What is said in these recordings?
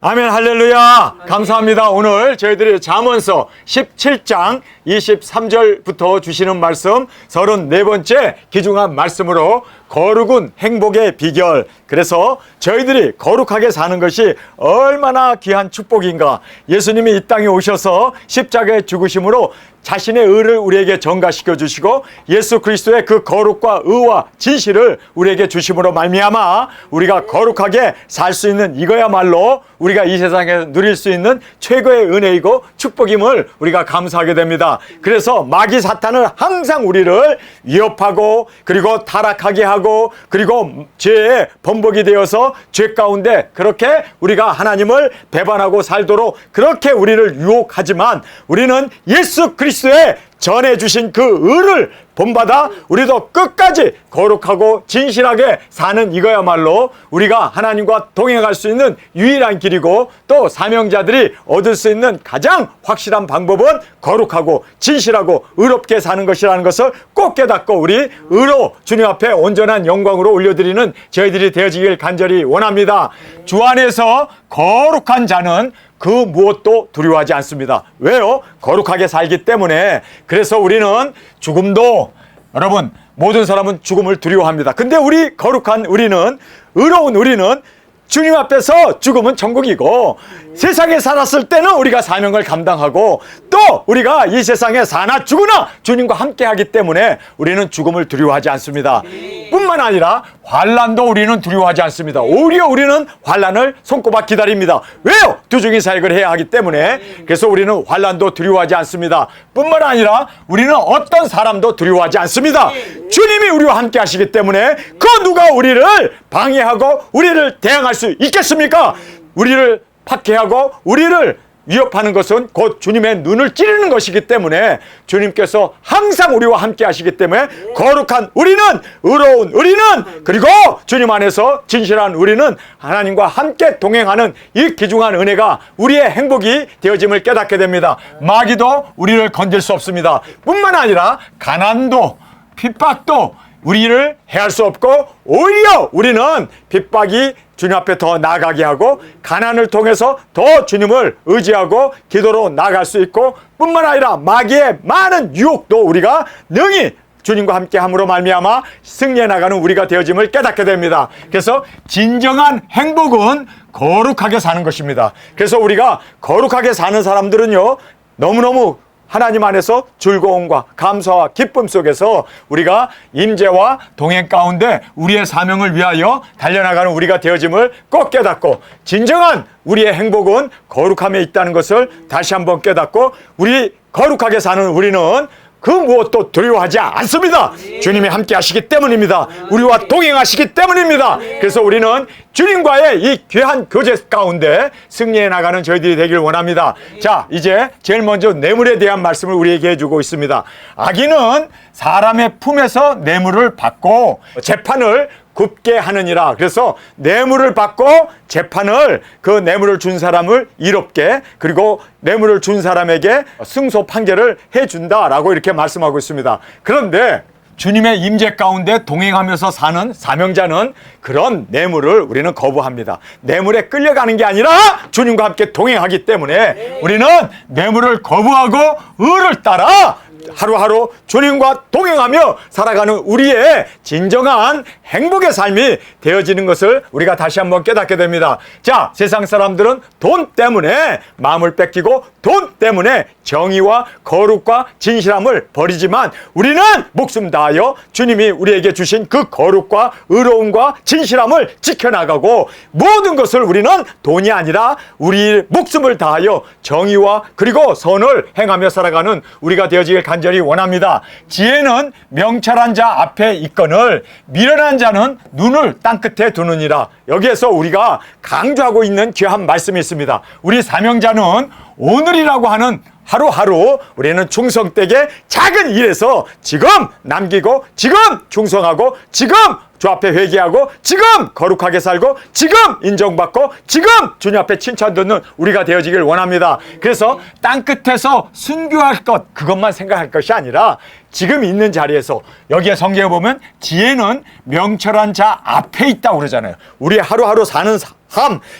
아멘, 할렐루야. 감사합니다. 오늘 저희들이 잠언서 17장 23절부터 주시는 말씀 34번째 귀중한 말씀으로 거룩은 행복의 비결. 그래서 저희들이 거룩하게 사는 것이 얼마나 귀한 축복인가. 예수님이 이 땅에 오셔서 십자가에 죽으심으로 자신의 의를 우리에게 전가시켜 주시고 예수 그리스도의 그 거룩과 의와 진실을 우리에게 주심으로 말미암아 우리가 거룩하게 살 수 있는 이거야말로 우리가 이 세상에서 누릴 수 있는 최고의 은혜이고 축복임을 우리가 감사하게 됩니다. 그래서 마귀 사탄은 항상 우리를 위협하고 그리고 타락하게 하고 그리고 죄의 범벅이 되어서 죄 가운데 그렇게 우리가 하나님을 배반하고 살도록 그렇게 우리를 유혹하지만 우리는 예수 그리스도의 전해주신 그 의를 본받아 우리도 끝까지 거룩하고 진실하게 사는 이거야말로 우리가 하나님과 동행할 수 있는 유일한 길이고 또 사명자들이 얻을 수 있는 가장 확실한 방법은 거룩하고 진실하고 의롭게 사는 것이라는 것을 꼭 깨닫고 우리 의로 주님 앞에 온전한 영광으로 올려드리는 저희들이 되어지길 간절히 원합니다. 주 안에서 거룩한 자는 그 무엇도 두려워하지 않습니다. 왜요? 거룩하게 살기 때문에. 그래서 우리는 죽음도, 여러분, 모든 사람은 죽음을 두려워합니다. 근데 우리 거룩한 우리는, 의로운 우리는 주님 앞에서 죽음은 천국이고 세상에 살았을 때는 우리가 사명을 감당하고 또 우리가 이 세상에 사나 죽으나 주님과 함께 하기 때문에 우리는 죽음을 두려워하지 않습니다. 뿐만 아니라 환난도 우리는 두려워하지 않습니다. 오히려 우리는 환난을 손꼽아 기다립니다. 왜요? 두중인 사역을 해야 하기 때문에. 그래서 우리는 환난도 두려워하지 않습니다. 뿐만 아니라 우리는 어떤 사람도 두려워하지 않습니다. 주님이 우리와 함께 하시기 때문에 그 누가 우리를 방해하고 우리를 대항할 수 있겠습니까? 우리를 박해하고 우리를 위협하는 것은 곧 주님의 눈을 찌르는 것이기 때문에 주님께서 항상 우리와 함께 하시기 때문에 거룩한 우리는, 의로운 우리는, 그리고 주님 안에서 진실한 우리는 하나님과 함께 동행하는 이 귀중한 은혜가 우리의 행복이 되어짐을 깨닫게 됩니다. 마귀도 우리를 건질 수 없습니다. 뿐만 아니라 가난도 핍박도 우리를 해할 수 없고 오히려 우리는 핍박이 주님 앞에 더 나아가게 하고 가난을 통해서 더 주님을 의지하고 기도로 나아갈 수 있고 뿐만 아니라 마귀의 많은 유혹도 우리가 능히 주님과 함께 함으로 말미암아 승리해 나가는 우리가 되어짐을 깨닫게 됩니다. 그래서 진정한 행복은 거룩하게 사는 것입니다. 그래서 우리가 거룩하게 사는 사람들은요 너무너무 하나님 안에서 즐거움과 감사와 기쁨 속에서 우리가 임재와 동행 가운데 우리의 사명을 위하여 달려나가는 우리가 되어짐을 꼭 깨닫고 진정한 우리의 행복은 거룩함에 있다는 것을 다시 한번 깨닫고 우리 거룩하게 사는 우리는 그 무엇도 두려워하지 않습니다. 주님이 함께 하시기 때문입니다. 우리와 동행하시기 때문입니다. 그래서 우리는 주님과의 이 귀한 교제 가운데 승리해 나가는 저희들이 되길 원합니다. 자, 이제 제일 먼저 뇌물에 대한 말씀을 우리에게 해주고 있습니다. 악인은 사람의 품에서 뇌물을 받고 재판을 굽게 하느니라. 그래서 뇌물을 받고 재판을 그 뇌물을 준 사람을 이롭게 그리고 뇌물을 준 사람에게 승소 판결을 해준다라고 이렇게 말씀하고 있습니다. 그런데 주님의 임재 가운데 동행하면서 사는 사명자는 그런 뇌물을 우리는 거부합니다. 뇌물에 끌려가는 게 아니라 주님과 함께 동행하기 때문에 우리는 뇌물을 거부하고 의를 따라 하루하루 주님과 동행하며 살아가는 우리의 진정한 행복의 삶이 되어지는 것을 우리가 다시 한번 깨닫게 됩니다. 자, 세상 사람들은 돈 때문에 마음을 뺏기고 돈 때문에 정의와 거룩과 진실함을 버리지만 우리는 목숨 다하여 주님이 우리에게 주신 그 거룩과 의로움과 진실함을 지켜나가고 모든 것을 우리는 돈이 아니라 우리 목숨을 다하여 정의와 그리고 선을 행하며 살아가는 우리가 되어지길 간절히 원합니다. 지혜는 명철한 자 앞에 있거늘 미련한 자는 눈을 땅끝에 두느니라. 여기에서 우리가 강조하고 있는 귀한 말씀이 있습니다. 우리 사명자는 오늘이라고 하는 하루하루 우리는 충성되게 작은 일에서 지금 남기고 지금 충성하고 지금 주 앞에 회개하고 지금 거룩하게 살고 지금 인정받고 지금 주님 앞에 칭찬 듣는 우리가 되어지길 원합니다. 그래서 땅끝에서 순교할 것 그것만 생각할 것이 아니라 지금 있는 자리에서 여기에 성경에 보면 지혜는 명철한 자 앞에 있다고 그러잖아요. 우리 하루하루 사는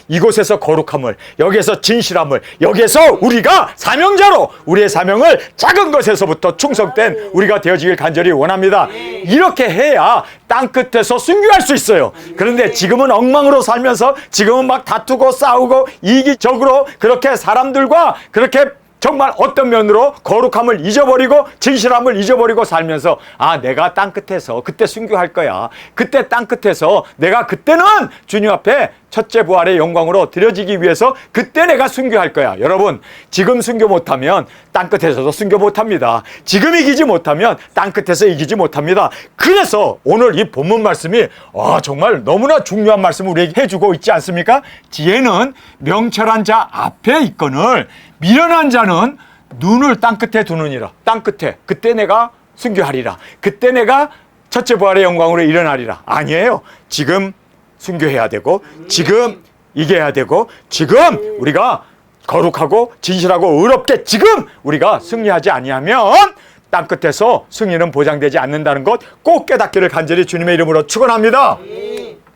이곳에서 거룩함을, 여기에서 진실함을, 여기에서 우리가 사명자로 우리의 사명을 작은 것에서부터 충성된 우리가 되어지길 간절히 원합니다. 이렇게 해야 땅끝에서 순교할 수 있어요. 그런데 지금은 엉망으로 살면서 지금은 막 다투고 싸우고 이기적으로 그렇게 사람들과 그렇게 정말 어떤 면으로 거룩함을 잊어버리고 진실함을 잊어버리고 살면서 내가 땅끝에서 그때 순교할 거야. 그때 땅끝에서 내가 그때는 주님 앞에 첫째 부활의 영광으로 드려지기 위해서 그때 내가 순교할 거야. 여러분, 지금 순교 못하면 땅끝에서도 순교 못합니다. 지금 이기지 못하면 땅끝에서 이기지 못합니다. 그래서 오늘 이 본문 말씀이 정말 너무나 중요한 말씀을 우리에게 해주고 있지 않습니까? 지혜는 명철한 자 앞에 있거늘 미련한 자는 눈을 땅끝에 두느니라. 땅끝에. 그때 내가 순교하리라. 그때 내가 첫째 부활의 영광으로 일어나리라. 아니에요. 지금 순교해야 되고, 지금 이겨야 되고, 지금 우리가 거룩하고 진실하고 의롭게 지금 우리가 승리하지 아니하면 땅끝에서 승리는 보장되지 않는다는 것 꼭 깨닫기를 간절히 주님의 이름으로 축원합니다.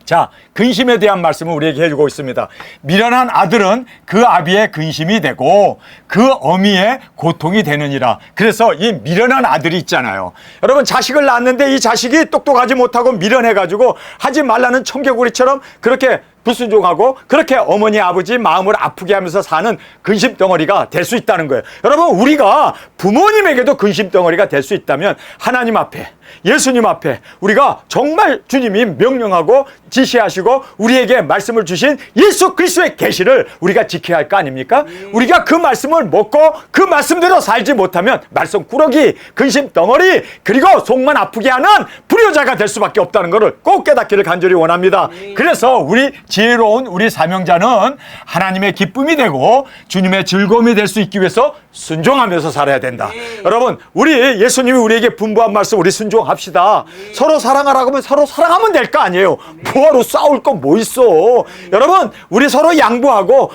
자, 근심에 대한 말씀을 우리에게 해주고 있습니다. 미련한 아들은 그 아비의 근심이 되고 그 어미의 고통이 되느니라. 그래서 이 미련한 아들이 있잖아요. 여러분, 자식을 낳았는데 이 자식이 똑똑하지 못하고 미련해가지고 하지 말라는 청개구리처럼 그렇게 불순종하고 그렇게 어머니 아버지 마음을 아프게 하면서 사는 근심 덩어리가 될 수 있다는 거예요. 여러분, 우리가 부모님에게도 근심 덩어리가 될 수 있다면 하나님 앞에, 예수님 앞에 우리가 정말 주님이 명령하고 지시하시고 우리에게 말씀을 주신 예수 그리스도의 계시를 우리가 지켜야 할 거 아닙니까? 우리가 그 말씀을 먹고 그 말씀대로 살지 못하면 말썽꾸러기, 근심 덩어리, 그리고 속만 아프게 하는 불효자가 될 수밖에 없다는 것을 꼭 깨닫기를 간절히 원합니다. 그래서 우리 지혜로운 우리 사명자는 하나님의 기쁨이 되고 주님의 즐거움이 될 수 있기 위해서 순종하면서 살아야 된다. 여러분, 우리 예수님이 우리에게 분부한 말씀 우리 순종합시다. 서로 사랑하라고 하면 서로 사랑하면 될 거 아니에요. 뭐하러 싸울 거 뭐 있어. 여러분, 우리 서로 양보하고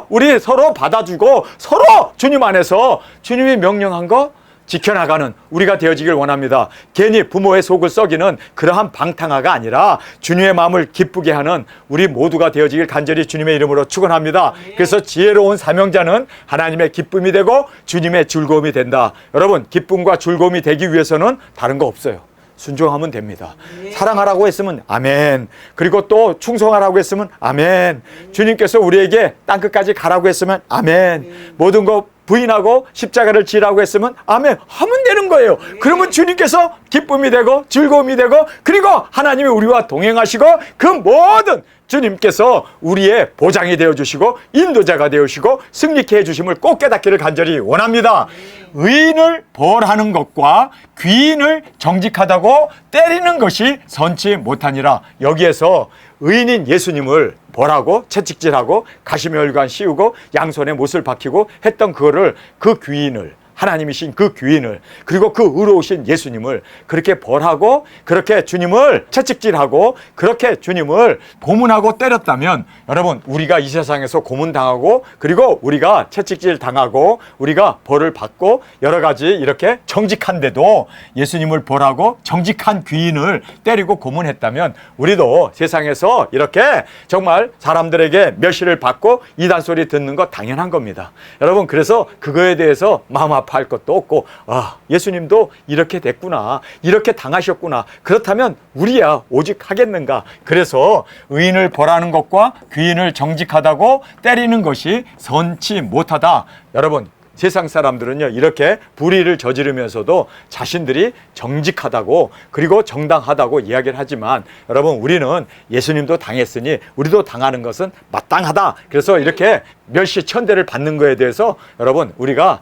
우리 서로 받아주고 서로 주님 안에서 주님이 명령한 거 지켜나가는 우리가 되어지길 원합니다. 괜히 부모의 속을 썩이는 그러한 방탕아가 아니라 주님의 마음을 기쁘게 하는 우리 모두가 되어지길 간절히 주님의 이름으로 축원합니다. 그래서 지혜로운 사명자는 하나님의 기쁨이 되고 주님의 즐거움이 된다. 여러분, 기쁨과 즐거움이 되기 위해서는 다른 거 없어요. 순종하면 됩니다. 사랑하라고 했으면 아멘. 그리고 또 충성하라고 했으면 아멘. 주님께서 우리에게 땅끝까지 가라고 했으면 아멘. 모든 거 부인하고 십자가를 지라고 했으면 아멘 하면 되는 거예요. 그러면 주님께서 기쁨이 되고 즐거움이 되고 그리고 하나님이 우리와 동행하시고 그 모든 주님께서 우리의 보장이 되어주시고 인도자가 되어주시고 승리케 해주심을 꼭 깨닫기를 간절히 원합니다. 의인을 벌하는 것과 귀인을 정직하다고 때리는 것이 선치 못하니라. 여기에서 의인인 예수님을 벌하고 채찍질하고 가시며 혈관 씌우고 양손에 못을 박히고 했던 그거를 그 귀인을 하나님이신 그 귀인을 그리고 그 의로우신 예수님을 그렇게 벌하고 그렇게 주님을 채찍질하고 그렇게 주님을 고문하고 때렸다면 여러분, 우리가 이 세상에서 고문당하고 그리고 우리가 채찍질 당하고 우리가 벌을 받고 여러 가지 이렇게 정직한데도 예수님을 벌하고 정직한 귀인을 때리고 고문했다면 우리도 세상에서 이렇게 정말 사람들에게 멸시를 받고 이단 소리 듣는 거 당연한 겁니다. 여러분, 그래서 그거에 대해서 마음 아파할 것도 없고 예수님도 이렇게 됐구나, 이렇게 당하셨구나, 그렇다면 우리야 오직 하겠는가. 그래서 의인을 벌하는 것과 귀인을 정직하다고 때리는 것이 선치 못하다. 여러분, 세상 사람들은요 이렇게 불의를 저지르면서도 자신들이 정직하다고 그리고 정당하다고 이야기를 하지만 여러분, 우리는 예수님도 당했으니 우리도 당하는 것은 마땅하다. 그래서 이렇게 멸시 천대를 받는 거에 대해서 여러분, 우리가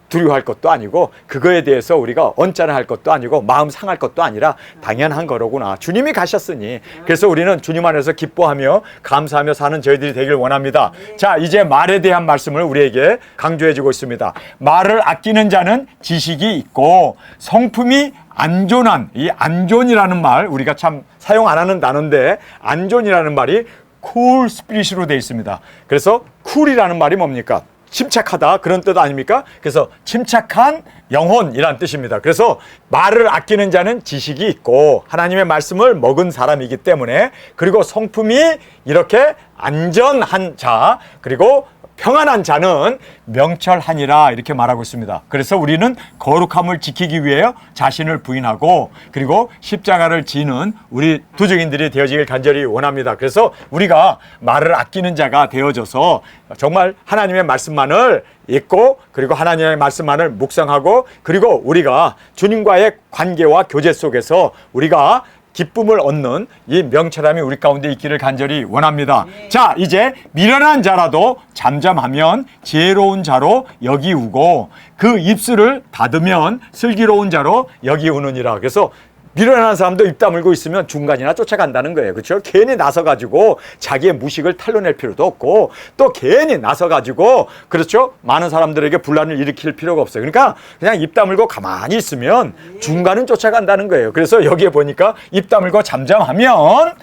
두려워할 것도 아니고 그거에 대해서 우리가 언짢아할 것도 아니고 마음 상할 것도 아니라 당연한 거로구나. 주님이 가셨으니. 그래서 우리는 주님 안에서 기뻐하며 감사하며 사는 저희들이 되길 원합니다. 자, 이제 말에 대한 말씀을 우리에게 강조해 주고 있습니다. 말을 아끼는 자는 지식이 있고 성품이 안존한, 이 안존이라는 말 우리가 참 사용 안 하는 단어인데 안존이라는 말이 cool spirit으로 되어 있습니다. 그래서 cool이라는 말이 뭡니까? 침착하다 그런 뜻 아닙니까? 그래서 침착한 영혼이란 뜻입니다. 그래서 말을 아끼는 자는 지식이 있고 하나님의 말씀을 먹은 사람이기 때문에, 그리고 성품이 이렇게 안전한 자, 그리고 평안한 자는 명철하니라 이렇게 말하고 있습니다. 그래서 우리는 거룩함을 지키기 위해 자신을 부인하고 그리고 십자가를 지는 우리 도적인들이 되어지길 간절히 원합니다. 그래서 우리가 말을 아끼는 자가 되어져서 정말 하나님의 말씀만을 읽고 그리고 하나님의 말씀만을 묵상하고 그리고 우리가 주님과의 관계와 교제 속에서 우리가 기쁨을 얻는 이 명철함이 우리 가운데 있기를 간절히 원합니다. 자, 이제 미련한 자라도 잠잠하면 지혜로운 자로 여기우고 그 입술을 닫으면 슬기로운 자로 여기우느니라. 그래서 미련한 사람도 입 다물고 있으면 중간이나 쫓아간다는 거예요. 그렇죠? 괜히 나서가지고 자기의 무식을 탄로낼 필요도 없고 또 괜히 나서가지고 그렇죠? 많은 사람들에게 분란을 일으킬 필요가 없어요. 그러니까 그냥 입 다물고 가만히 있으면 중간은 쫓아간다는 거예요. 그래서 여기에 보니까 입 다물고 잠잠하면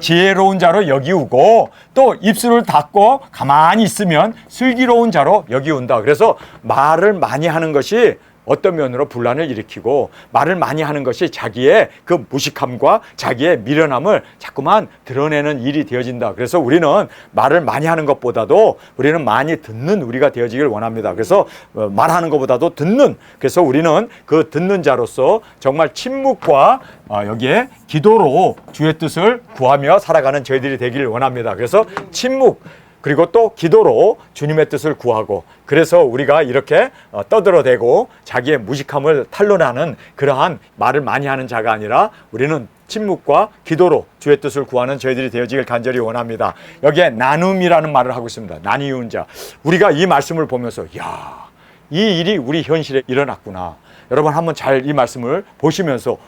지혜로운 자로 여기우고 또 입술을 닫고 가만히 있으면 슬기로운 자로 여기운다. 그래서 말을 많이 하는 것이 어떤 면으로 분란을 일으키고 말을 많이 하는 것이 자기의 그 무식함과 자기의 미련함을 자꾸만 드러내는 일이 되어진다. 그래서 우리는 말을 많이 하는 것보다도 우리는 많이 듣는 우리가 되어지길 원합니다. 그래서 말하는 것보다도 듣는, 그래서 우리는 그 듣는 자로서 정말 침묵과 여기에 기도로 주의 뜻을 구하며 살아가는 저희들이 되기를 원합니다. 그래서 침묵 그리고 또 기도로 주님의 뜻을 구하고, 그래서 우리가 이렇게 떠들어대고 자기의 무식함을 탄로나는 그러한 말을 많이 하는 자가 아니라 우리는 침묵과 기도로 주의 뜻을 구하는 저희들이 되어지길 간절히 원합니다. 여기에 나눔이라는 말을 하고 있습니다. 나뉘운 자. 우리가 이 말씀을 보면서 야, 이 일이 우리 현실에 일어났구나. 여러분 한번 잘 이 말씀을 보시면서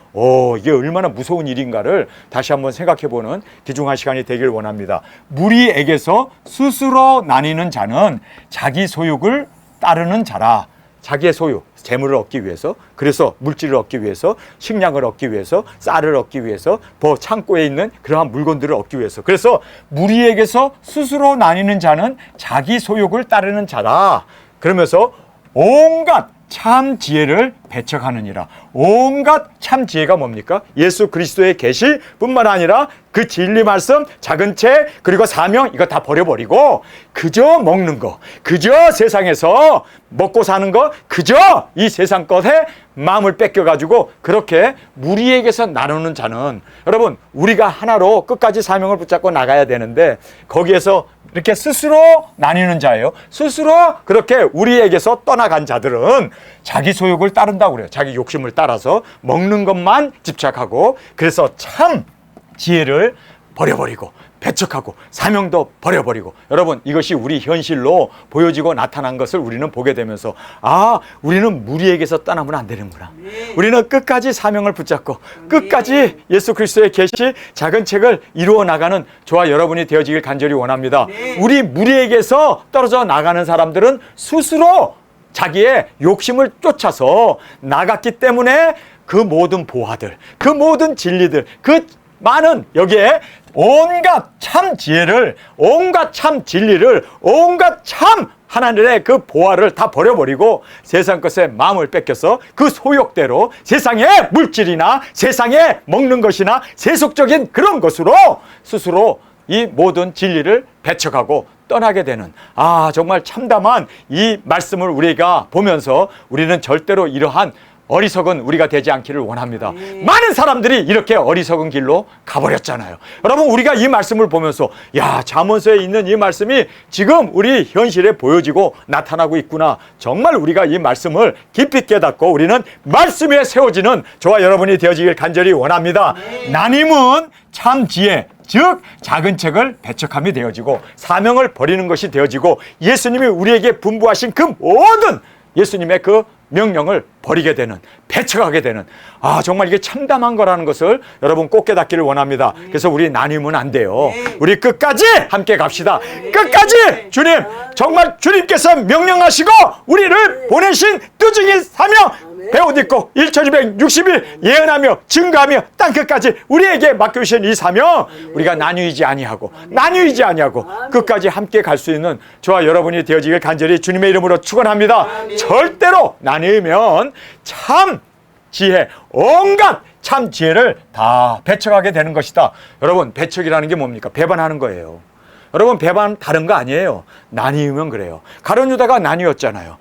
이게 얼마나 무서운 일인가를 다시 한번 생각해보는 귀중한 시간이 되길 원합니다. 무리에게서 스스로 나뉘는 자는 자기 소욕을 따르는 자라. 자기의 소유, 재물을 얻기 위해서, 그래서 물질을 얻기 위해서, 식량을 얻기 위해서, 쌀을 얻기 위해서, 창고에 있는 그러한 물건들을 얻기 위해서. 그래서 무리에게서 스스로 나뉘는 자는 자기 소욕을 따르는 자라. 그러면서 온갖 참 지혜를 배척하느니라. 온갖 참 지혜가 뭡니까? 예수 그리스도의 계시 뿐만 아니라 그 진리 말씀, 작은 책, 그리고 사명, 이거 다 버려버리고 그저 먹는 거, 그저 세상에서 먹고 사는 거, 그저 이 세상 것에 마음을 뺏겨가지고 그렇게 무리에게서 나누는 자는, 여러분 우리가 하나로 끝까지 사명을 붙잡고 나가야 되는데 거기에서 이렇게 스스로 나뉘는 자예요. 스스로 그렇게 우리에게서 떠나간 자들은 자기 소욕을 따른다고 그래요. 자기 욕심을 따라서 먹는 것만 집착하고, 그래서 참 지혜를 버려버리고 배척하고 사명도 버려버리고. 여러분 이것이 우리 현실로 보여지고 나타난 것을 우리는 보게 되면서 우리는 무리에게서 떠나면 안 되는구나. 우리는 끝까지 사명을 붙잡고 끝까지 예수 그리스도의 계시 작은 책을 이루어 나가는 저와 여러분이 되어지길 간절히 원합니다. 우리 무리에게서 떨어져 나가는 사람들은 스스로 자기의 욕심을 쫓아서 나갔기 때문에 그 모든 보화들, 그 모든 진리들, 그 많은 여기에 온갖 참 지혜를, 온갖 참 진리를, 온갖 참 하나님의 그 보화를 다 버려버리고 세상 것에 마음을 뺏겨서 그 소욕대로 세상의 물질이나 세상에 먹는 것이나 세속적인 그런 것으로 스스로 이 모든 진리를 배척하고 떠나게 되는, 정말 참담한 이 말씀을 우리가 보면서 우리는 절대로 이러한 어리석은 우리가 되지 않기를 원합니다. 많은 사람들이 이렇게 어리석은 길로 가버렸잖아요. 여러분 우리가 이 말씀을 보면서 잠언서에 있는 이 말씀이 지금 우리 현실에 보여지고 나타나고 있구나. 정말 우리가 이 말씀을 깊이 깨닫고 우리는 말씀 위에 세워지는 저와 여러분이 되어지길 간절히 원합니다. 나님은 참 지혜, 즉 작은 책을 배척함이 되어지고 사명을 버리는 것이 되어지고 예수님이 우리에게 분부하신 그 모든 예수님의 그 명령을 버리게 되는, 배척하게 되는, 정말 이게 참담한 거라는 것을 여러분 꼭 깨닫기를 원합니다. 그래서 우리 나뉘면 안 돼요. 우리 끝까지 함께 갑시다. 끝까지 주님, 정말 주님께서 명령하시고 우리를 보내신 뜻중인 사명 배옷 입고 1260일 예언하며 증거하며 땅끝까지 우리에게 맡겨주신 이 사명, 우리가 나뉘지 아니하고 끝까지 함께 갈 수 있는 저와 여러분이 되어지길 간절히 주님의 이름으로 축원합니다. 절대로 나뉘면 참 지혜, 온갖 참 지혜를 다 배척하게 되는 것이다. 여러분, 배척이라는 게 뭡니까? 배반하는 거예요. 여러분, 배반 다른 거 아니에요. 나뉘면 그래요. 가룟 유다가 나뉘었잖아요.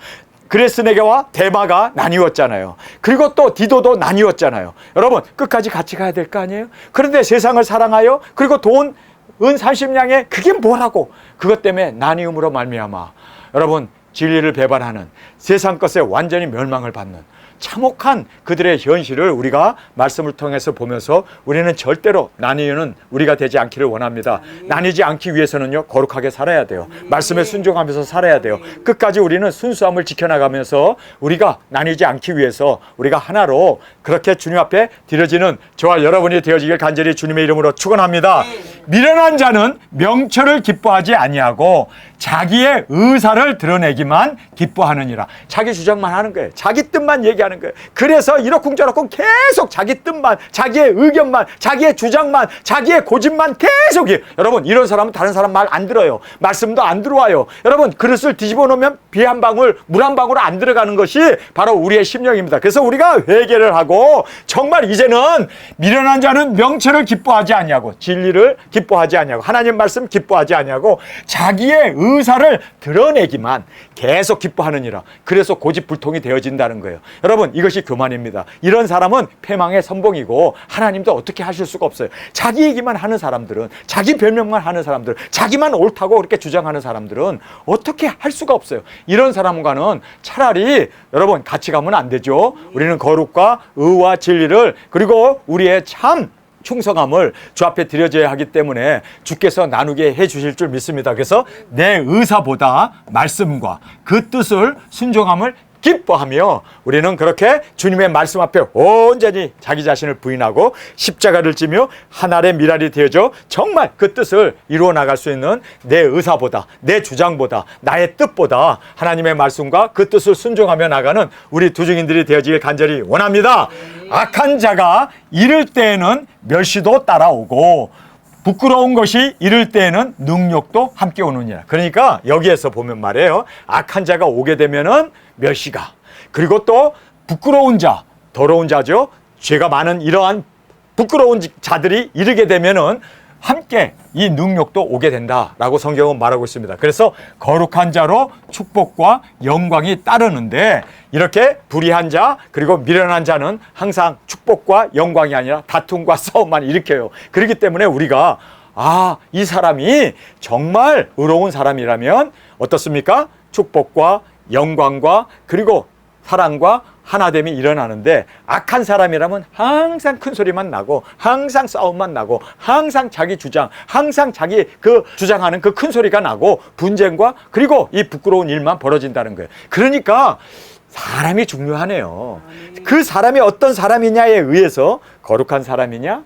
그레스네게와 데마가 나뉘었잖아요. 그리고 또 디도도 나뉘었잖아요. 여러분, 끝까지 같이 가야 될 거 아니에요? 그런데 세상을 사랑하여 그리고 돈, 은 30냥에 그게 뭐라고? 그것 때문에 나뉘음으로 말미암아 여러분, 진리를 배반하는 세상 것에 완전히 멸망을 받는 참혹한 그들의 현실을 우리가 말씀을 통해서 보면서 우리는 절대로 나뉘는 우리가 되지 않기를 원합니다. 나뉘지 않기 위해서는요, 거룩하게 살아야 돼요. 말씀에 순종하면서 살아야 돼요. 끝까지 우리는 순수함을 지켜나가면서 우리가 나뉘지 않기 위해서 우리가 하나로 그렇게 주님 앞에 드려지는 저와 여러분이 되어지길 간절히 주님의 이름으로 축원합니다. 미련한 자는 명철을 기뻐하지 아니하고 자기의 의사를 드러내기만 기뻐하느니라. 자기 주장만 하는 거예요. 자기 뜻만 얘기하는 거예요. 그래서 이러쿵저러쿵 계속 자기 뜻만, 자기의 의견만, 자기의 주장만, 자기의 고집만 계속이에요. 여러분, 이런 사람은 다른 사람 말 안 들어요. 말씀도 안 들어와요. 여러분, 그릇을 뒤집어 놓으면 비 한 방울, 물 한 방울 안 들어가는 것이 바로 우리의 심령입니다. 그래서 우리가 회개를 하고 정말 이제는 미련한 자는 명철을 기뻐하지 아니하고 진리를 기뻐하지 아니하고 하나님 말씀 기뻐하지 아니하고 자기의 의사를 드러내기만 계속 기뻐하느니라. 그래서 고집불통이 되어진다는 거예요. 여러분, 이것이 교만입니다. 이런 사람은 패망의 선봉이고 하나님도 어떻게 하실 수가 없어요. 자기 얘기만 하는 사람들은, 자기 별명만 하는 사람들, 자기만 옳다고 그렇게 주장하는 사람들은 어떻게 할 수가 없어요. 이런 사람과는 차라리 여러분 같이 가면 안 되죠. 우리는 거룩과 의와 진리를 그리고 우리의 참 충성함을 주 앞에 드려져야 하기 때문에 주께서 나누게 해 주실 줄 믿습니다. 그래서 내 의사보다 말씀과 그 뜻을 순종함을 기뻐하며 우리는 그렇게 주님의 말씀 앞에 온전히 자기 자신을 부인하고 십자가를 지며 하늘의 미랄이 되어져 정말 그 뜻을 이루어 나갈 수 있는 내 의사보다, 내 주장보다, 나의 뜻보다 하나님의 말씀과 그 뜻을 순종하며 나가는 우리 두중인들이 되어지길 간절히 원합니다. 악한 자가 이를 때에는 멸시도 따라오고 부끄러운 것이 이를 때에는 능욕도 함께 오느니라. 그러니까 여기에서 보면 말이에요. 악한 자가 오게 되면은 멸시가, 그리고 또 부끄러운 자, 더러운 자죠. 죄가 많은 이러한 부끄러운 자들이 이르게 되면은 함께 이 능력도 오게 된다라고 성경은 말하고 있습니다. 그래서 거룩한 자로 축복과 영광이 따르는데 이렇게 불의한 자 그리고 미련한 자는 항상 축복과 영광이 아니라 다툼과 싸움만 일으켜요. 그렇기 때문에 우리가 이 사람이 정말 의로운 사람이라면 어떻습니까? 축복과 영광과 그리고 사랑과 하나됨이 일어나는데 악한 사람이라면 항상 큰 소리만 나고 항상 싸움만 나고 항상 자기 주장, 항상 자기 그 주장하는 그 큰 소리가 나고 분쟁과 그리고 이 부끄러운 일만 벌어진다는 거예요. 그러니까 사람이 중요하네요. 그 사람이 어떤 사람이냐에 의해서 거룩한 사람이냐,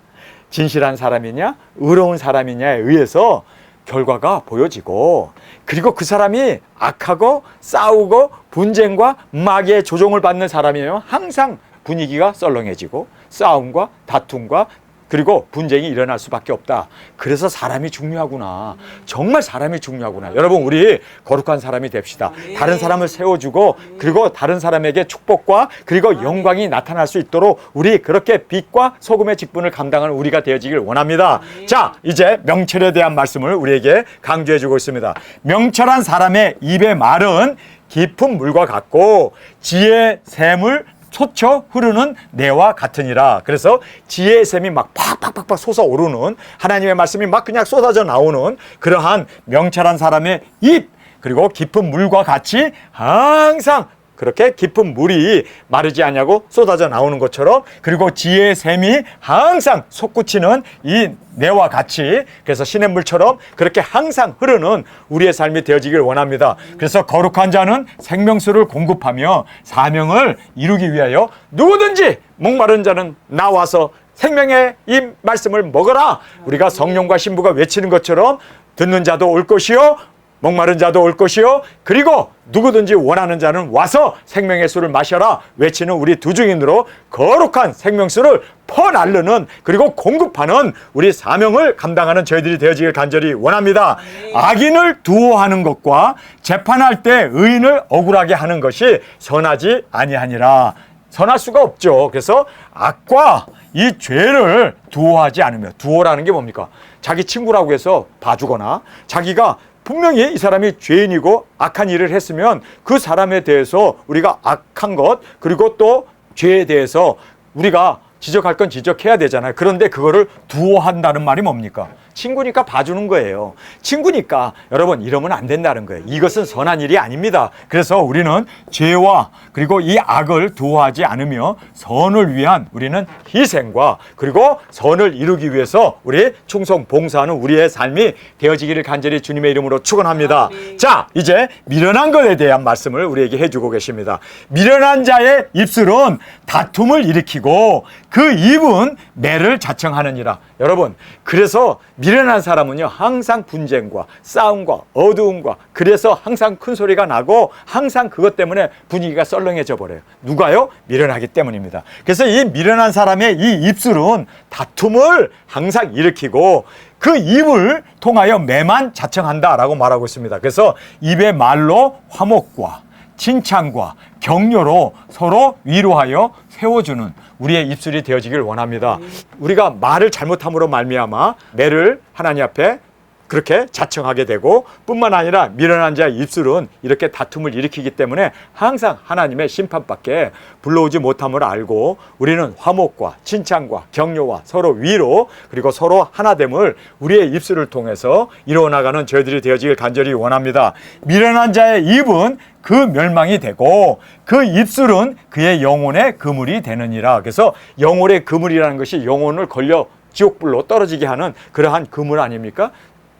진실한 사람이냐, 의로운 사람이냐에 의해서 결과가 보여지고 그리고 그 사람이 악하고 싸우고 분쟁과 마귀의 조종을 받는 사람이면 항상 분위기가 썰렁해지고 싸움과 다툼과 그리고 분쟁이 일어날 수밖에 없다. 그래서 사람이 중요하구나. 정말 사람이 중요하구나. 여러분, 우리 거룩한 사람이 됩시다. 다른 사람을 세워주고 그리고 다른 사람에게 축복과 그리고 영광이 나타날 수 있도록 우리 그렇게 빛과 소금의 직분을 감당하는 우리가 되어지길 원합니다. 자, 이제 명철에 대한 말씀을 우리에게 강조해 주고 있습니다. 명철한 사람의 입의 말은 깊은 물과 같고 지혜의 샘을 솟쳐 흐르는 내와 같으니라. 그래서 지혜의 샘이 막 팍팍팍팍 솟아오르는 하나님의 말씀이 막 그냥 쏟아져 나오는 그러한 명철한 사람의 입 그리고 깊은 물과 같이 항상 그렇게 깊은 물이 마르지 않냐고 쏟아져 나오는 것처럼 그리고 지혜의 샘이 항상 솟구치는 이 내와 같이 그래서 시냇물처럼 그렇게 항상 흐르는 우리의 삶이 되어지길 원합니다. 그래서 거룩한 자는 생명수를 공급하며 사명을 이루기 위하여 누구든지 목마른 자는 나와서 생명의 이 말씀을 먹어라. 우리가 성령과 신부가 외치는 것처럼 듣는 자도 올 것이요 목마른 자도 올 것이요 그리고 누구든지 원하는 자는 와서 생명의 술을 마셔라 외치는 우리 두 증인으로 거룩한 생명수를 퍼날르는 그리고 공급하는 우리 사명을 감당하는 저희들이 되어지길 간절히 원합니다. 악인을 두어하는 것과 재판할 때 의인을 억울하게 하는 것이 선하지 아니하니라. 선할 수가 없죠. 그래서 악과 이 죄를 두어하지 않으며, 두어라는 게 뭡니까? 자기 친구라고 해서 봐주거나 자기가 분명히 이 사람이 죄인이고 악한 일을 했으면 그 사람에 대해서 우리가 악한 것 그리고 또 죄에 대해서 우리가 지적할 건 지적해야 되잖아요. 그런데 그거를 두어한다는 말이 뭡니까? 친구니까 봐주는 거예요. 친구니까 여러분 이러면 안 된다는 거예요. 이것은 선한 일이 아닙니다. 그래서 우리는 죄와 그리고 이 악을 두어하지 않으며 선을 위한 우리는 희생과 그리고 선을 이루기 위해서 우리 충성 봉사하는 우리의 삶이 되어지기를 간절히 주님의 이름으로 축원합니다. 자, 이제 미련한 것에 대한 말씀을 우리에게 해주고 계십니다. 미련한 자의 입술은 다툼을 일으키고 그 입은 매를 자청하느니라. 여러분, 그래서 미련한 사람은요 항상 분쟁과 싸움과 어두움과 그래서 항상 큰 소리가 나고 항상 그것 때문에 분위기가 썰렁해져 버려요. 누가요? 미련하기 때문입니다. 그래서 이 미련한 사람의 이 입술은 다툼을 항상 일으키고 그 입을 통하여 매만 자청한다라고 말하고 있습니다. 그래서 입의 말로 화목과 칭찬과 격려로 서로 위로하여 세워주는 우리의 입술이 되어지길 원합니다. 우리가 말을 잘못함으로 말미암아 매를 하나님 앞에 그렇게 자청하게 되고 뿐만 아니라 미련한 자의 입술은 이렇게 다툼을 일으키기 때문에 항상 하나님의 심판밖에 불러오지 못함을 알고 우리는 화목과 칭찬과 격려와 서로 위로 그리고 서로 하나됨을 우리의 입술을 통해서 이루어나가는 저희들이 되어지길 간절히 원합니다. 미련한 자의 입은 그 멸망이 되고 그 입술은 그의 영혼의 그물이 되느니라. 그래서 영혼의 그물이라는 것이 영혼을 걸려 지옥불로 떨어지게 하는 그러한 그물 아닙니까?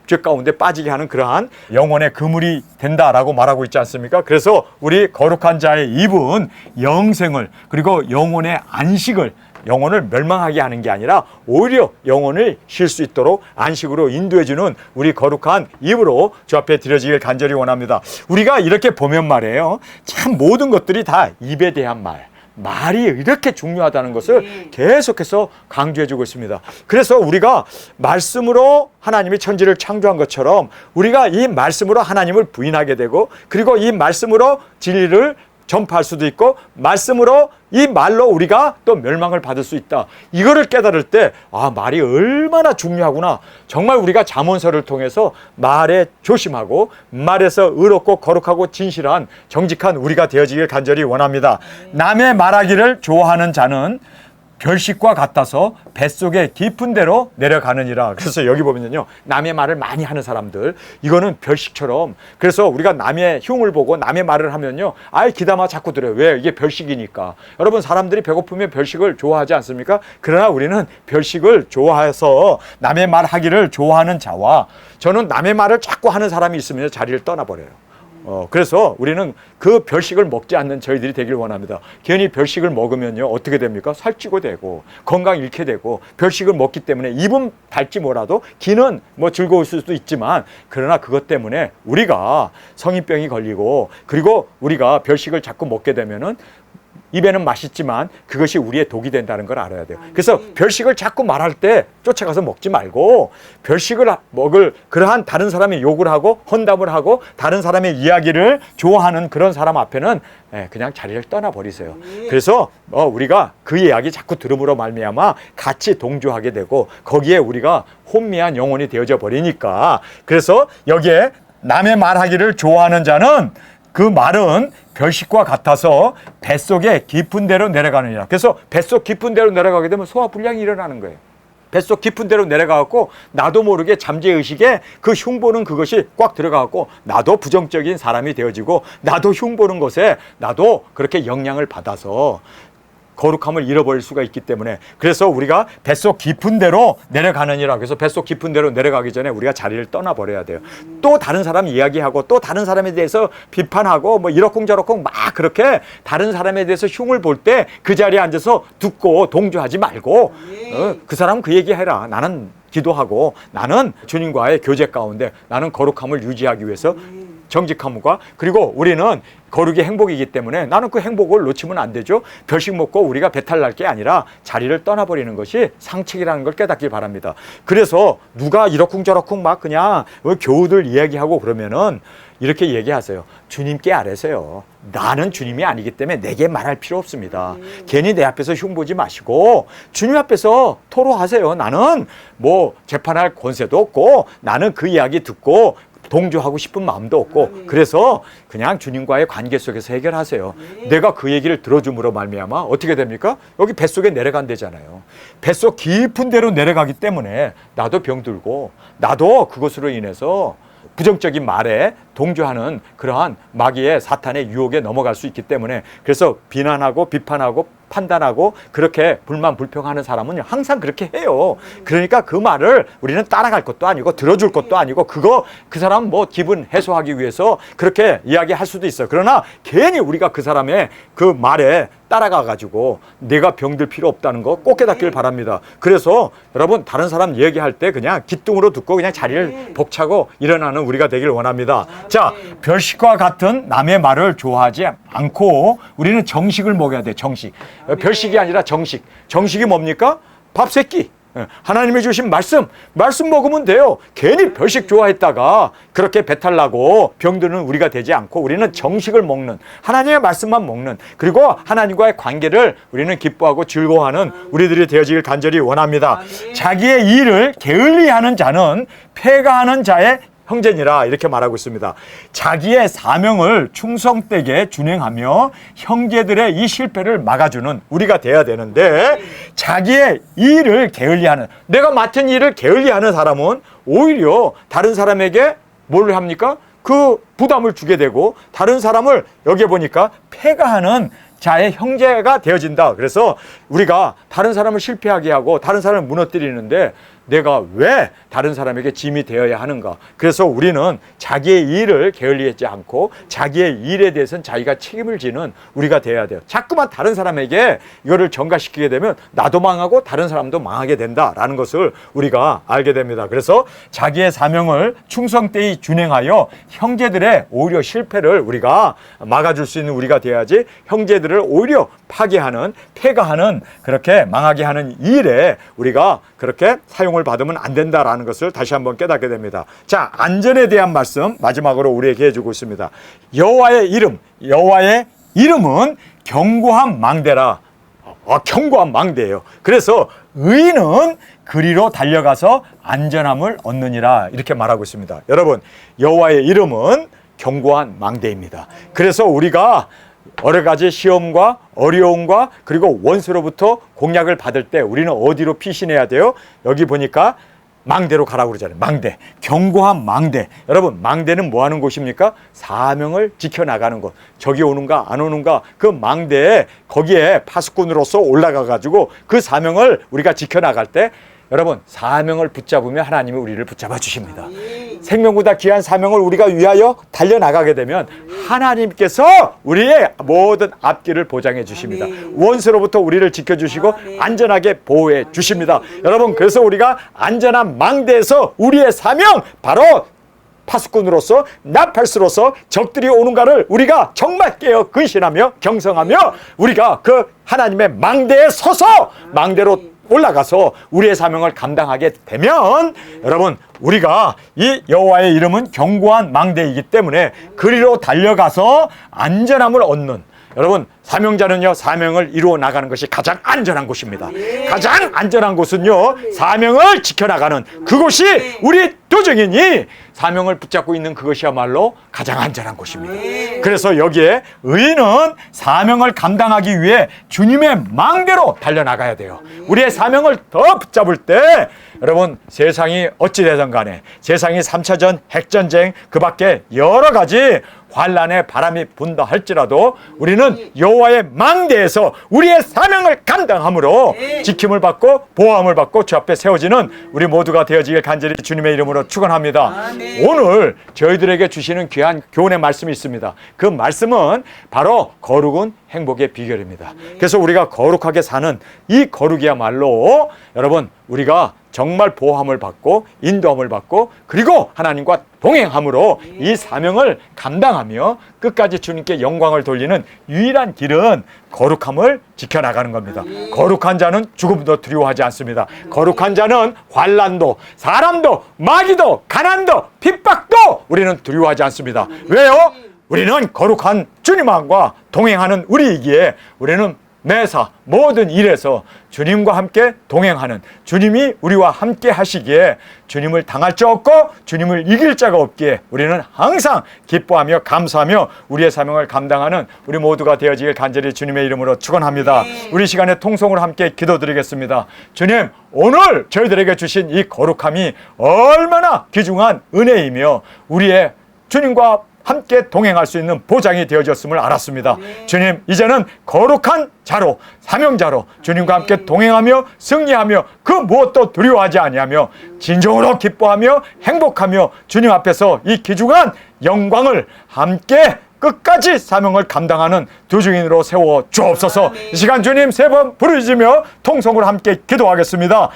죄 가운데 빠지게 하는 그러한 영혼의 그물이 된다라고 말하고 있지 않습니까? 그래서 우리 거룩한 자의 입은 영생을 그리고 영혼의 안식을 영혼을 멸망하게 하는 게 아니라 오히려 영혼을 쉴 수 있도록 안식으로 인도해주는 우리 거룩한 입으로 주 앞에 드려지길 간절히 원합니다. 우리가 이렇게 보면 말이에요. 참 모든 것들이 다 입에 대한 말이 이렇게 중요하다는 것을 계속해서 강조해주고 있습니다. 그래서 우리가 말씀으로 하나님이 천지를 창조한 것처럼 우리가 이 말씀으로 하나님을 부인하게 되고 그리고 이 말씀으로 진리를 전파할 수도 있고 말씀으로 이 말로 우리가 또 멸망을 받을 수 있다. 이거를 깨달을 때 말이 얼마나 중요하구나. 정말 우리가 잠언서를 통해서 말에 조심하고 말에서 의롭고 거룩하고 진실한 정직한 우리가 되어지길 간절히 원합니다. 남의 말하기를 좋아하는 자는 별식과 같아서 뱃속에 깊은 데로 내려가느니라. 그래서 여기 보면요 남의 말을 많이 하는 사람들 이거는 별식처럼 그래서 우리가 남의 흉을 보고 남의 말을 하면요 기담아 자꾸 들어요. 왜? 이게 별식이니까. 여러분 사람들이 배고프면 별식을 좋아하지 않습니까? 그러나 우리는 별식을 좋아해서 남의 말 하기를 좋아하는 자와 저는 남의 말을 자꾸 하는 사람이 있으면 자리를 떠나버려요. 그래서 우리는 그 별식을 먹지 않는 저희들이 되길 원합니다. 괜히 별식을 먹으면요 어떻게 됩니까? 살찌고 되고 건강 잃게 되고 별식을 먹기 때문에 입은 닳지 뭐라도 귀는 즐거울 수도 있지만 그러나 그것 때문에 우리가 성인병이 걸리고 그리고 우리가 별식을 자꾸 먹게 되면은 입에는 맛있지만 그것이 우리의 독이 된다는 걸 알아야 돼요. 그래서 별식을 자꾸 말할 때 쫓아가서 먹지 말고 별식을 먹을 그러한 다른 사람의 욕을 하고 헌담을 하고 다른 사람의 이야기를 좋아하는 그런 사람 앞에는 그냥 자리를 떠나버리세요. 그래서 우리가 그 이야기 자꾸 들음으로 말미암아 같이 동조하게 되고 거기에 우리가 혼미한 영혼이 되어져 버리니까 그래서 여기에 남의 말하기를 좋아하는 자는 그 말은 별식과 같아서 뱃속에 깊은 데로 내려가느니라. 그래서 뱃속 깊은 데로 내려가게 되면 소화불량이 일어나는 거예요. 뱃속 깊은 데로 내려가고 나도 모르게 잠재의식에 그 흉보는 그것이 꽉 들어가고 나도 부정적인 사람이 되어지고 나도 흉보는 것에 나도 그렇게 영향을 받아서 거룩함을 잃어버릴 수가 있기 때문에 그래서 우리가 뱃속 깊은 데로 내려가느니라. 그래서 뱃속 깊은 데로 내려가기 전에 우리가 자리를 떠나버려야 돼요. 또 다른 사람 이야기하고 또 다른 사람에 대해서 비판하고 뭐 이러쿵저러쿵 막 그렇게 다른 사람에 대해서 흉을 볼 때 그 자리에 앉아서 듣고 동조하지 말고 그 사람 그 얘기해라. 나는 기도하고 나는 주님과의 교제 가운데 나는 거룩함을 유지하기 위해서 정직함과 그리고 우리는 거룩이 행복이기 때문에 나는 그 행복을 놓치면 안 되죠. 별식 먹고 우리가 배탈 날 게 아니라 자리를 떠나버리는 것이 상책이라는 걸 깨닫길 바랍니다. 그래서 누가 이러쿵저러쿵 막 그냥 교우들 이야기하고 그러면은 이렇게 얘기하세요. 주님께 아뢰세요. 나는 주님이 아니기 때문에 내게 말할 필요 없습니다. 괜히 내 앞에서 흉보지 마시고 주님 앞에서 토로하세요. 나는 뭐 재판할 권세도 없고 나는 그 이야기 듣고 동조하고 싶은 마음도 없고 그래서 그냥 주님과의 관계 속에서 해결하세요. 내가 그 얘기를 들어줌으로 말미암아 어떻게 됩니까? 여기 뱃속에 내려간대잖아요. 뱃속 깊은 데로 내려가기 때문에 나도 병들고 나도 그것으로 인해서 부정적인 말에 동조하는 그러한 마귀의 사탄의 유혹에 넘어갈 수 있기 때문에 그래서 비난하고 비판하고 판단하고 그렇게 불만 불평하는 사람은 항상 그렇게 해요. 그러니까 그 말을 우리는 따라갈 것도 아니고 들어줄 것도 아니고 그 사람 뭐 기분 해소하기 위해서 그렇게 이야기할 수도 있어요. 그러나 괜히 우리가 그 사람의 그 말에 따라가 가지고 내가 병들 필요 없다는 거 꼭 깨닫길 바랍니다. 그래서 여러분 다른 사람 얘기할 때 그냥 기뚱으로 듣고 그냥 자리를 복차고 일어나는 우리가 되길 원합니다. 자, 별식과 같은 남의 말을 좋아하지 않고 우리는 정식을 먹여야 돼. 정식. 별식이 아니라 정식. 정식이 뭡니까? 밥 세 끼. 하나님이 주신 말씀 먹으면 돼요. 괜히 별식 좋아했다가 그렇게 배탈 나고 병드는 우리가 되지 않고 우리는 정식을 먹는 하나님의 말씀만 먹는 그리고 하나님과의 관계를 우리는 기뻐하고 즐거워하는 우리들이 되어지길 간절히 원합니다. 자기의 일을 게을리하는 자는 패가하는 자의 형제니라 이렇게 말하고 있습니다. 자기의 사명을 충성되게 준행하며 형제들의 이 실패를 막아주는 우리가 돼야 되는데 자기의 일을 게을리하는 내가 맡은 일을 게을리하는 사람은 오히려 다른 사람에게 뭘 합니까? 그 부담을 주게 되고 다른 사람을 여기 보니까 패가하는 자의 형제가 되어진다. 그래서 우리가 다른 사람을 실패하게 하고 다른 사람을 무너뜨리는데 내가 왜 다른 사람에게 짐이 되어야 하는가? 그래서 우리는 자기의 일을 게을리하지 않고 자기의 일에 대해서는 자기가 책임을 지는 우리가 되어야 돼요. 자꾸만 다른 사람에게 이거를 전가시키게 되면 나도 망하고 다른 사람도 망하게 된다라는 것을 우리가 알게 됩니다. 그래서 자기의 사명을 충성되이 준행하여 형제들의 오히려 실패를 우리가 막아줄 수 있는 우리가 돼야지 형제들을 오히려 파괴하는 폐가하는 그렇게 망하게 하는 일에 우리가 그렇게 사용을 받으면 안 된다라는 것을 다시 한번 깨닫게 됩니다. 자, 안전에 대한 말씀 마지막으로 우리에게 해주고 있습니다. 여호와의 이름은 견고한 망대라. 견고한 망대예요. 그래서 의인은 그리로 달려가서 안전함을 얻느니라 이렇게 말하고 있습니다. 여러분, 여호와의 이름은 견고한 망대입니다. 그래서 우리가 여러 가지 시험과 어려움과 그리고 원수로부터 공략을 받을 때 우리는 어디로 피신해야 돼요? 여기 보니까 망대로 가라고 그러잖아요. 망대, 견고한 망대. 여러분, 망대는 뭐 하는 곳입니까? 사명을 지켜나가는 곳. 저기 오는가 안 오는가 그 망대에 거기에 파수꾼으로서 올라가 가지고 그 사명을 우리가 지켜나갈 때 여러분, 사명을 붙잡으면 하나님이 우리를 붙잡아 주십니다. 생명보다 귀한 사명을 우리가 위하여 달려나가게 되면 하나님께서 우리의 모든 앞길을 보장해 주십니다. 원수로부터 우리를 지켜주시고 안전하게 보호해 주십니다. 여러분, 그래서 우리가 안전한 망대에서 우리의 사명 바로 파수꾼으로서 나팔수로서 적들이 오는가를 우리가 정말 깨어 근신하며 경성하며 우리가 그 하나님의 망대에 서서 망대로 올라가서 우리의 사명을 감당하게 되면 여러분, 우리가 이 여호와의 이름은 견고한 망대이기 때문에 그리로 달려가서 안전함을 얻는, 여러분, 사명자는요, 사명을 이루어 나가는 것이 가장 안전한 곳입니다. 가장 안전한 곳은요, 사명을 지켜나가는 그곳이 우리 도정이니 사명을 붙잡고 있는 그것이야말로 가장 안전한 곳입니다. 그래서 여기에 의인은 사명을 감당하기 위해 주님의 망대로 달려나가야 돼요. 우리의 사명을 더 붙잡을 때 여러분, 세상이 어찌되든 간에 세상이 3차전 핵전쟁 그 밖에 여러 가지 환란의 바람이 분다 할지라도 우리는 여호와의 망대에서 우리의 사명을 감당함으로 지킴을 받고 보호함을 받고 주 앞에 세워지는 우리 모두가 되어지길 간절히 주님의 이름으로 축원합니다. 오늘 저희들에게 주시는 귀한 교훈의 말씀이 있습니다. 그 말씀은 바로 거룩은 행복의 비결입니다. 그래서 우리가 거룩하게 사는 이 거룩이야말로 여러분 우리가 정말 보호함을 받고 인도함을 받고 그리고 하나님과 동행함으로 이 사명을 감당하며 끝까지 주님께 영광을 돌리는 유일한 길은 거룩함을 지켜나가는 겁니다. 거룩한 자는 죽음도 두려워하지 않습니다. 거룩한 자는 환난도 사람도 마귀도 가난도 핍박도 우리는 두려워하지 않습니다. 왜요? 우리는 거룩한 주님과 동행하는 우리이기에 우리는 매사 모든 일에서 주님과 함께 동행하는 주님이 우리와 함께 하시기에 주님을 당할 자 없고 주님을 이길 자가 없기에 우리는 항상 기뻐하며 감사하며 우리의 사명을 감당하는 우리 모두가 되어지길 간절히 주님의 이름으로 축원합니다. 우리 시간에 통성으로 함께 기도드리겠습니다. 주님, 오늘 저희들에게 주신 이 거룩함이 얼마나 귀중한 은혜이며 우리의 주님과 함께 동행할 수 있는 보장이 되어졌음을 알았습니다. 주님, 이제는 거룩한 자로 사명자로 주님과 함께 동행하며 승리하며 그 무엇도 두려워하지 아니하며 진정으로 기뻐하며 행복하며 주님 앞에서 이 귀중한 영광을 함께 끝까지 사명을 감당하는 두 증인으로 세워 주옵소서. 이 시간 주님 세 번 부르짖으며 통성으로 함께 기도하겠습니다.